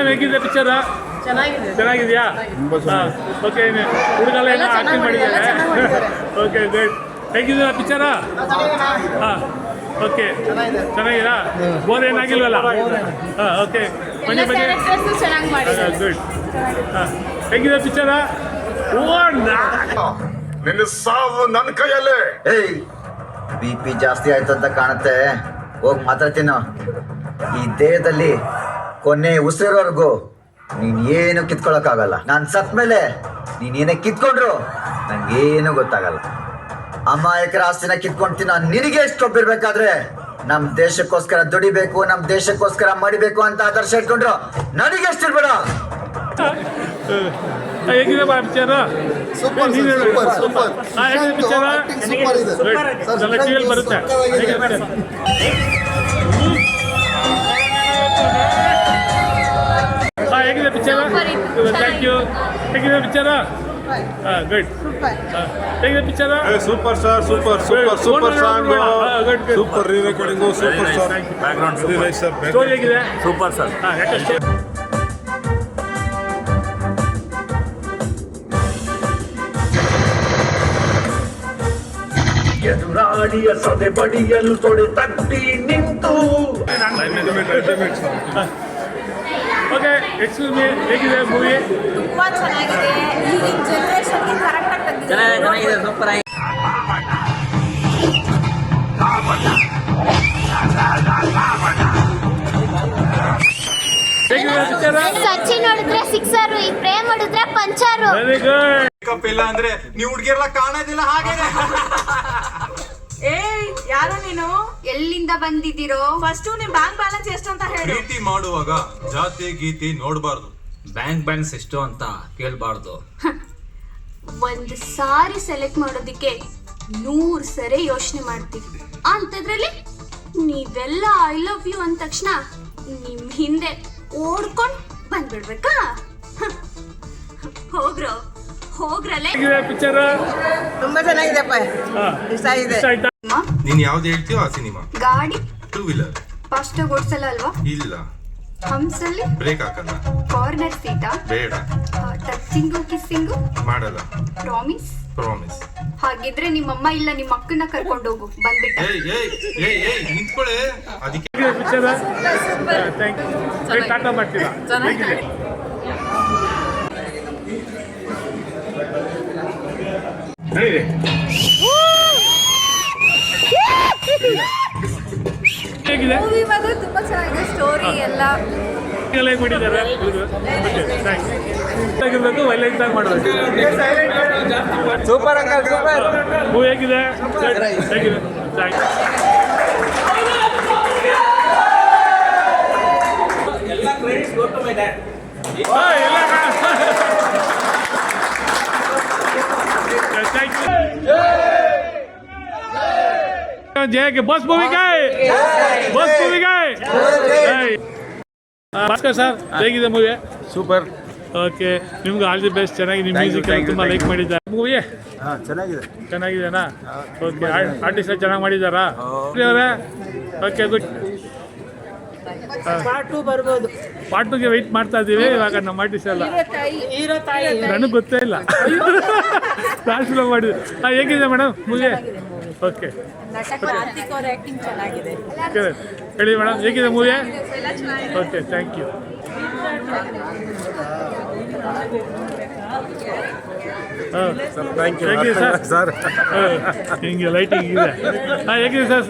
Madam ಹೇಗಿದೆ picture? ಚೆನ್ನಾಗಿದೆಯಾ? Okay, ಹುಡುಗಲ್ಲ ಏನೋ ಆಕ್ಟಿಂಗ್ ಮಾಡಿದ್ದಾರೆ. Okay, good. ಹೇಗಿದೆ ಪಿಕ್ಚರ? ಹಾಂ, ಓಕೆ, ಚೆನ್ನಾಗಿದಾ? ಬೋರ್ ಏನಾಗಿಲ್ವಲ್ಲ? ಹಾಂ, ಓಕೆ, ಬನ್ನಿ ಬನ್ನಿ. ಗುಡ್. ಹಾಂ, ಹೇಗಿದೆ ಪಿಕ್ಚರ? ನಿನ್ನ ಸಾವು ನನ್ನ ಕೈಯಲ್ಲೇ. ಏಯ್, BP ಜಾಸ್ತಿ ಆಯ್ತು ಅಂತ ಕಾಣುತ್ತೆ. ಹೋಗಿ ಮಾತಾಡ್ತೀನೋ. ಈ ದೇಹದಲ್ಲಿ ಕೊನೆ ಉಸಿರೋವರೆಗೂ ನೀನ್ ಏನು ಕಿತ್ಕೊಳಕ್ಕಾಗಲ್ಲ. ನಾನು ಸತ್ ಮೇಲೆ ನೀನೇನೇ ಕಿತ್ಕೊಂಡ್ರು ನಂಗೇನು ಗೊತ್ತಾಗಲ್ಲ. ಅಮಾಯಕರ ಆಸ್ತಿನ ಕಿತ್ಕೊಂಡ್ತೀನ. ನಿನಗೆ ಎಷ್ಟು ಒಬ್ಬಿರ್ಬೇಕಾದ್ರೆ ನಮ್ ದೇಶಕ್ಕೋಸ್ಕರ ದುಡಿಬೇಕು, ನಮ್ ದೇಶಕ್ಕೋಸ್ಕರ ಮಾಡಿಬೇಕು ಅಂತ ಆದರ್ಶ ಇಟ್ಕೊಂಡ್ರು ನನಗೆ ಎಷ್ಟಿರ್ಬೇಡ. ಹೇಗಿದೆ ಬಾ ಪಿಕ್ಚರ್? Super super. ಹೇಗಿದೆ ಪಿಕ್ಚರ್? ಸೂಪರ್ ಇದೆ. ಟಿವಿಯಲ್ಲಿ ಬರುತ್ತೆ. ಹೇಗಿದೆ ಪಿಕ್ಚರ್? Thank you. ಹೇಗಿದೆ ಪಿಕ್ಚರ್? ಗುಡ್. ಹೇಗಿದೆ picture? Super star, super song, super rerecording, super star background, story ಹೇಗಿದೆ? Super sir. ಯಾಕೆ ಎದುರಾಳಿಯ ಸದೆ ಬಡಿಯಲು ತೊಡೆ ತಟ್ಟಿ ನಿಂತು. ಓಕೆ, ಎಕ್ಸ್ಕ್ಯೂಸ್ ಮೀ, ಹೇಗಿದೆ ಮೂವಿ? ತುಂಬಾ ಚೆನ್ನಾಗಿದೆ. ಈಗಿನ ಜನರೇಷನ್ಗೆ ಕರೆಕ್ಟ್ ಆಗಿ ತೆಗೆದಿದ್ದಾರೆ. ಚೆನ್ನಾಗಿದೆ, ಸೂಪರ್ ಆಗಿ. ಸಚಿನ್ ಹೊಡೆದ್ರೆ ಸಿಕ್ಸರ್, ಈ ಪ್ರೇಮ್ ಹೊಡೆದ್ರೆ ಪಂಚರ್. Very good. ಮೇಕಪ್ ಇಲ್ಲ ಅಂದ್ರೆ ನೀವು ಹುಡುಗಿಯರೆಲ್ಲ ಕಾಣೋದಿಲ್ಲ. ಹಾಗೇನೆ. ಯಾರು ನೀನು? ಎಲ್ಲಿಂದ ಬಂದಿದ್ದೀರೋ? ಫಸ್ಟ್ ನಿಮ್ ಬ್ಯಾಂಕ್ ಬ್ಯಾಲೆನ್ಸ್ ಎಷ್ಟು ಅಂತ ಹೇಳಿ. ಪ್ರೀತಿ ಮಾಡುವಾಗ ಜಾತಿ ಗೀತಿ ನೋಡಬಾರ್ದು. ಬ್ಯಾಂಕ್ ಬ್ಯಾಲೆನ್ಸ್ ಎಷ್ಟು ಅಂತ ಕೇಳಬಾರ್ದು. ಒಂದು ಸಾರಿ ಸೆಲೆಕ್ಟ್ ಮಾಡೋದಿಕ್ಕೆ 100 ಸರಿ ಯೋಚನೆ ಮಾಡ್ತೀವಿ. ಅಂಥದ್ರಲ್ಲಿ ನೀವೆಲ್ಲ ಐ ಲವ್ ಯು ಅಂದ ತಕ್ಷಣ ನಿಮ್ ಹಿಂದೆ ಓಡ್ಕೊಂಡು ಬಂದ್ಬಿಡ್ಬೇಕಾ? ಹೋಗ್ರಲ್ಲೇ. ಪಿಕ್ಚರ್ ತುಂಬಾ ಚೆನ್ನಾಗಿದೆಪ್ಪ, ಇಷ್ಟ ಆಗಿದೆ. ಇಷ್ಟ ಆಯ್ತಾ? ನೀನ್ ಯಾವ್ದು ಹೇಳ್ತೀಯೋ ಆ ಸಿನಿಮಾ. ಗಾಡಿ 2 ವೀಲರ್ ಫಾಸ್ಟ್ ಓಡಿಸಲ್ಲ ಅಲ್ವಾ? ಇಲ್ಲ. ಹಂಸಲ್ಲಿ ಬ್ರೇಕ್ ಹಾಕಲ್ಲ. ಕಾರ್ನರ್ ಸೀಟಾ? ಬೇಡ. ಟಚಿಂಗು ಕಿಸ್ಸಿಂಗು ಮಾಡಲ್ಲ. ಪ್ರಾಮಿಸ್? ಹಾಗಿದ್ರೆ ನಿಮ್ಮಮ್ಮ ಇಲ್ಲ ನಿಮ್ಮ ಅಕ್ಕನ ಕರ್ಕೊಂಡು ಹೋಗು. ಬಂದ್ಬಿಟ್ಟ. ನಿಂತ್ಕೊಳ್ಳೆ. ಅದಕ್ಕೆ ಪಿಕ್ಚರ್ ಥ್ಯಾಂಕ್ ಯು. ಟಾಟಾ ಮಾಡ್ತೀರಾ? ಹೇಗಿದೆ? ಹೇಗಿದೆ? ಹೇಗಿದೆ? ಮೂವಿ ಮಾತ್ರ ತುಂಬಾ ಚೆನ್ನಾಗಿದೆ. ಸ್ಟೋರಿ ಎಲ್ಲ ಹೇಗೆ ಮಾಡಿದ್ದಾರೆ? ಆಗಿರ್ಬೇಕು, ವೈಲೆನ್ಸ್ ಆಗಿ ಮಾಡಬೇಕು. Super uncle, super. ಮೂವಿ ಹೇಗಿದೆ? ಹೇಗಿದೆ? Thank you. जय के बस मूवी का ಭಾಸ್ಕರ್ ಸರ್, ಹೇಗಿದೆ ಮೂವಿ? ಸೂಪರ್. ಓಕೆ, ನಿಮ್ಗೆ ಆಲ್ ದಿ ಬೆಸ್ಟ್. ಚೆನ್ನಾಗಿ ನಿಮ್ಮ ಮ್ಯೂಸಿಕ್ ತುಂಬ ಲೈಕ್ ಮಾಡಿದ್ದಾರೆ. ಮೂವಿ ಚೆನ್ನಾಗಿದೆನಾ? ಓಕೆ, ಆರ್ಟಿಸ್ಟ್ ಚೆನ್ನಾಗಿ ಮಾಡಿದ್ದಾರಾ? Okay, good. ಪಾರ್ಟ್ 2 ಬರ್ಬೋದು. ಪಾರ್ಟ್ 2ಗೆ ವೆಯ್ಟ್ ಮಾಡ್ತಾ ಇದ್ದೀವಿ. ಇವಾಗ ನಮ್ಮ ಆರ್ಟಿಸ್ಟ್ ಎಲ್ಲ ನನಗೆ ಗೊತ್ತೇ ಇಲ್ಲ. ಲಾಸ್ಟ್ ಮಾಡಿದ್ವಿ. ಹೇಗಿದೆ ಮೇಡಮ್ ಮೂವಿ? ಓಕೆ, ಹೇಳಿ ಮೇಡಮ್, ಹೇಗಿದೆ ಮೂವಿ? Okay, thank you. ಹೇಗಿದೆ ಸರ್? ಹಿಂಗೆ ಲೈಟಿಂಗ್ ಇದೆ. ಹೇಗಿದೆ ಸರ್?